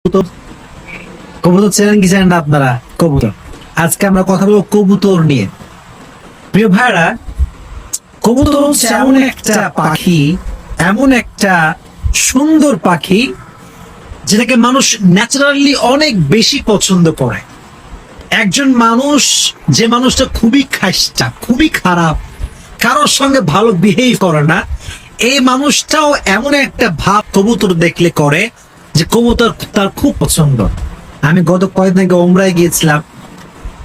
কবুতর কবুতর চেনেন কি জানেন না আপনারা? কবুতর, আজকে আমরা কথা বলবো কবুতর নিয়ে। প্রিয় ভাইরা, কবুতর হচ্ছে এমন একটা পাখি, এমন একটা সুন্দর পাখি যেটাকে মানুষ ন্যাচারালি অনেক বেশি পছন্দ করে। একজন মানুষ, যে মানুষটা খুবই খাইস্টা, খুবই খারাপ, কারোর সঙ্গে ভালো বিহেভ করে না, এই মানুষটাও এমন একটা ভাব কবুতর দেখলে করে যে কবুতর তার খুব পছন্দ। আমি গত কয়েকদিন আগে ওমরায় গিয়েছিলাম,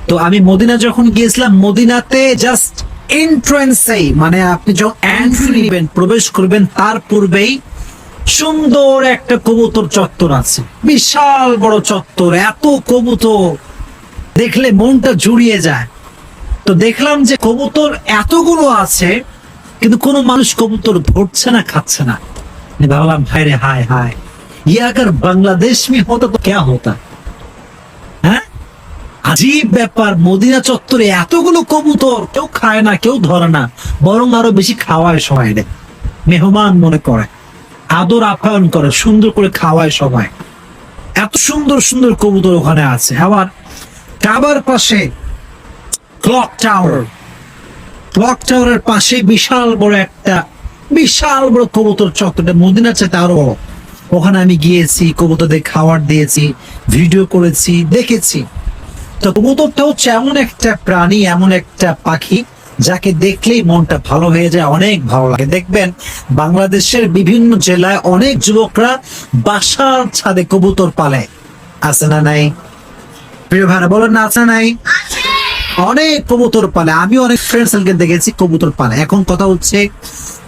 তো আমি মদিনা যখন গিয়েছিলাম, মদিনাতে জাস্ট এন্ট্রান্সেই, মানে আপনি যখন এন্ট্রি নেবেন, প্রবেশ করবেন, তার পূর্বেই সুন্দর একটা কবুতর চত্বর আছে, বিশাল বড় চত্বর, এত কবুতর দেখলে মনটা জুড়িয়ে যায়। তো দেখলাম যে কবুতর এতগুলো আছে, কিন্তু কোনো মানুষ কবুতর ধরছে না, খাচ্ছে না। আমি ভাবলাম, হায় রে হায় হায়, ये अगर बांग्लादेश में होता तो क्या होता। হ্যাঁ, আজীব ব্যাপার। মদিনা চত্বরে এতগুলো কবুতর, কেউ খায় না, কেউ ধরে না, বরং আরো বেশি খাওয়ায় সবাই, মেহমান মনে করে, আদর আপ্যায়ন করে, সুন্দর করে খাওয়ায় সবাই। এত সুন্দর সুন্দর কবুতর ওখানে আছে। আবার কাবার পাশে ক্লক টাওয়ার, ক্লক টাওয়ারের পাশে বিশাল বড় কবুতর চত্বরটা, মদিনার চাইতে আরো বড়। ওখানে আমি গিয়েছি, কবুতরদের খাবার দিয়েছি, ভিডিও করেছি, দেখেছি। তো কবুতরটা হচ্ছে এমন একটা প্রাণী, এমন একটা পাখি যাকে দেখলেই মনটা ভালো হয়ে যায়, অনেক ভালো লাগে। দেখবেন বাংলাদেশের বিভিন্ন জেলায় অনেক যুবকরা বাসার ছাদে কবুতর পালে, আছে না নাই? প্রিয় ভাইরা বলেন না, আছে না নাই? অনেক কবুতর পালে। আমি অনেক ফ্রেন্ড সার্কেল দেখেছি কবুতর পালে। এখন কথা হচ্ছে,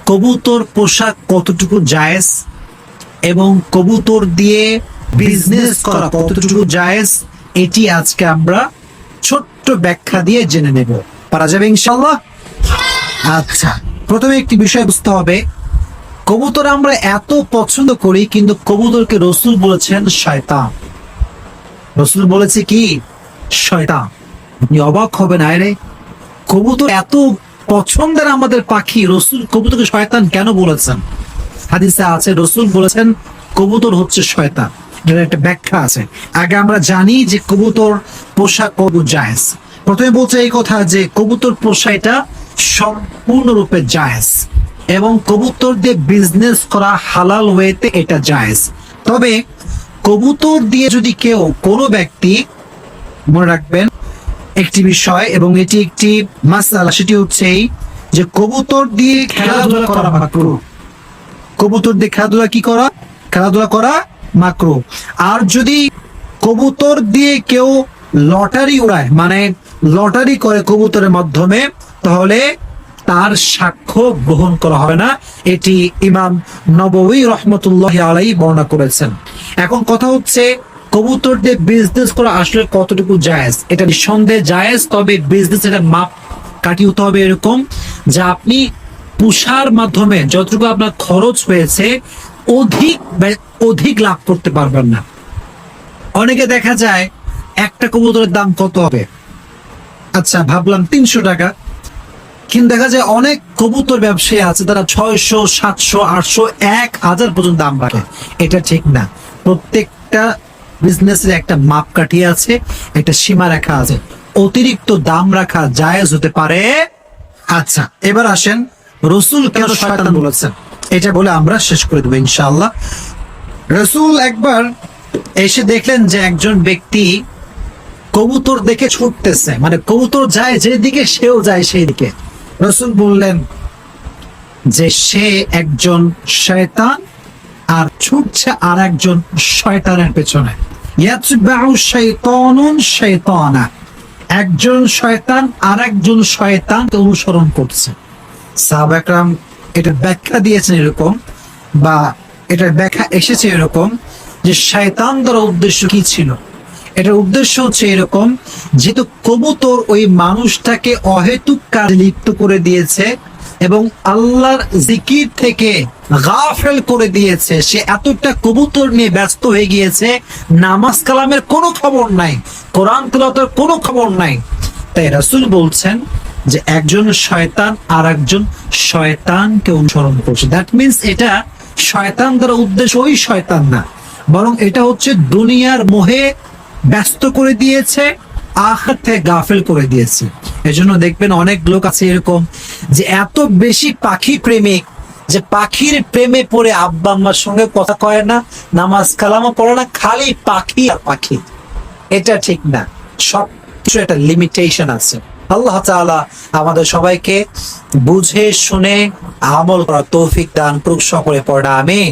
কবুতর পোষা কতটুকু জায়েজ এবং কবুতর দিয়ে বিজনেস করা কতটুকু জায়েজ, এটি আজকে আমরা ছোট্ট ব্যাখ্যা দিয়ে জেনে নেব। পারা যাবে ইনশাআল্লাহ? আচ্ছা, প্রথমে একটি বিষয় বুঝতে হবে, কবুতর আমরা এত পছন্দ করি, কিন্তু কবুতরকে রাসূল বলেছেন শয়তান। রাসূল বলেছে কি? শয়তান। আপনি অবাক হবেন, আরে কবুতর এত পছন্দের আমাদের পাখি, রাসূল কবুতরকে শয়তান কেন বলেছেন? হাদিসে আছে, রাসূল বলেছেন কবুতর হচ্ছে শয়তান। এর একটা ব্যাখ্যা আছে। আগে আমরা জানি যে কবুতর পোষা কবুতর জায়েজ। প্রথমে বলছে এই কথা যে কবুতর পোষা এটা সম্পূর্ণরূপে জায়েজ, এবং কবুতর দিয়ে বিজনেস করা হালাল ওয়েতে এটা জায়েজ। তবে কবুতর দিয়ে যদি কেউ, কোনো ব্যক্তি, মনে রাখবেন একটি বিষয়, এবং এটি একটি মাসআলা, সেটি হচ্ছে এই যে কবুতর দিয়ে খেলাধুলা করা মাকরুহ। কবুতর দিয়ে খেলাধুলা করা মাকরুহ। আর যদি কবুতর দিয়ে কেউ লটারি উড়ায়, মানে লটারি করে কবুতরের মাধ্যমে, তাহলে তার সাক্ষ্য গ্রহণ করা হবে না। এটি ইমাম নববী রহমতুল্লাহি আলাইহি বর্ণনা করেছেন। এখন কথা হচ্ছে, কবুতর দিয়ে বিজনেস করা আসলে কতটুকু জায়েজ? এটা নিঃসন্দেহে জায়েজ, তবে বিজনেস এটা মাপ কাটিয়ে হতে হবে এরকম যে আপনি পুষার মাধ্যমে যতটুকু আপনার খরচ হয়েছে অধিক লাভ করতে পারবেন না। অনেকে দেখা যায় একটা কবুতরের দাম কত হবে, আচ্ছা ভাবলাম 300 টাকা, কিন্তু দেখা যায় অনেক কবুতর ব্যবসায়ী আছে তারা 600, 700, 800, 1000 পর্যন্ত দাম রাখে। এটা ঠিক না। প্রত্যেকটা বিজনেসের একটা মাপকাঠি আছে, একটা সীমা রেখা আছে। অতিরিক্ত দাম রাখা জায়েজ হতে পারে। আচ্ছা, এবার আসেন রাসূল কেন শয়তান বলেছেন, এটা বলে আমরা শেষ করে দেবো ইনশাআল্লাহ। রাসূল একবার এসে দেখলেন যে একজন ব্যক্তি কবুতর দেখে ছুটতেছে, মানে কবুতর যায় যেদিকে সেও যায় সেই দিকে। রাসূল বললেন যে সে একজন শয়তান আর ছুটছে আর একজন শয়তানের পেছনে। ইয়াতবাউ শাইতানুন শাইতানা, একজন শয়তান আর একজন শয়তানকে অনুসরণ করছে। সাহাবা کرام এটা ব্যাখ্যা দিয়েছেন এরকম, বা এটার ব্যাখ্যা এসেছে এরকম যে শয়তান দ্বারা উদ্দেশ্য কি ছিল। এটার উদ্দেশ্য হচ্ছে এরকম, যেহেতু কবুতর ওই মানুষটাকে অহেতুক কাজে লিপ্ত করে দিয়েছে এবং আল্লাহর জিকির থেকে গাফেল করে দিয়েছে, সে এতটা কবুতর নিয়ে ব্যস্ত হয়ে গিয়েছে, নামাজ কালামের কোনো খবর নাই, কোরআন তিলাওয়াতের কোনো খবর নাই। তাই রাসূল বলছেন যে একজন শয়তান আর একজন শয়তানকে অনুসরণ করছে। দ্যাট মিনস এটা শয়তান দ্বারা উদ্দেশ্য ওই শয়তান না, বরং এটা হচ্ছে দুনিয়ার মোহে ব্যস্ত করে দিয়েছে, আখিরাত থেকে গাফেল করে দিয়েছে। এজন্য দেখবেন অনেক লোক আছে এরকম যে এত বেশি পাখি প্রেমিক যে পাখির প্রেমে পড়ে আব্বা আম্মার সঙ্গে কথা কয় না, নামাজ কালামও পড়ে না, খালি পাখি আর পাখি। এটা ঠিক না, সব কিছু একটা লিমিটেশন আছে। আল্লাহ তাআলা আমাদের সবাইকে বুঝে শুনে আমল করার তৌফিক দান করুক, সকলে পড়া আমিন।